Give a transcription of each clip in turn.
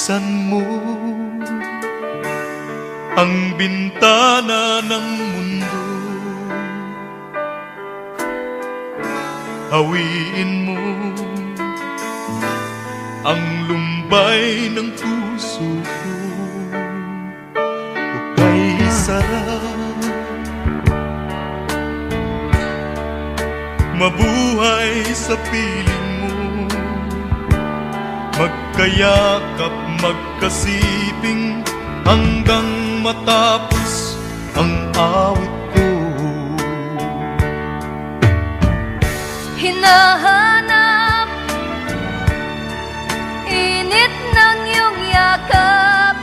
buksan mo ang bintana ng mundo. Hawiin mo ang lumbay ng puso ko. Hukay sarap, mabuhay sa piling mo. Magkayakap, magkasiping hanggang matapos ang awit ko. Hinahanap init ng iyong yakap,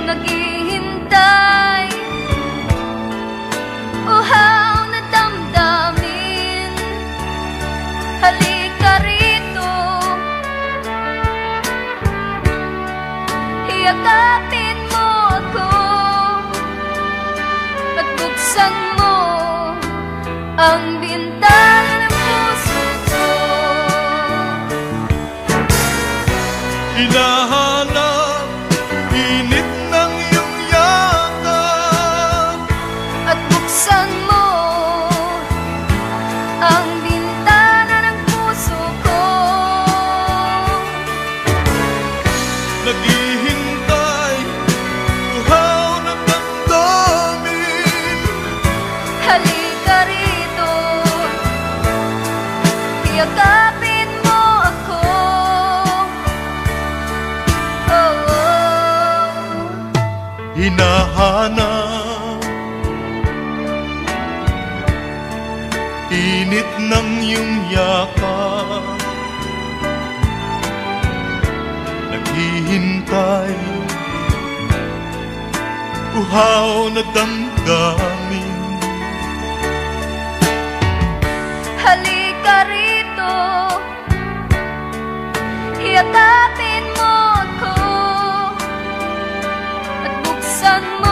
naghihintay uhaw na damdamin. Halika rito, yakapin mo ako at buksan mo ang bintana ng puso ko. Hinahanap init ng iyong yakap At buksan mo ang bintana ng puso ko. naghihintay, uhaw na damdamin. Halika rito, yakapin mo ako. Oh, oh. Hinahanap init ng iyong yakap, naghihintay, uhaw na damdamin. Halika rito, yakapin mo ako at buksan mo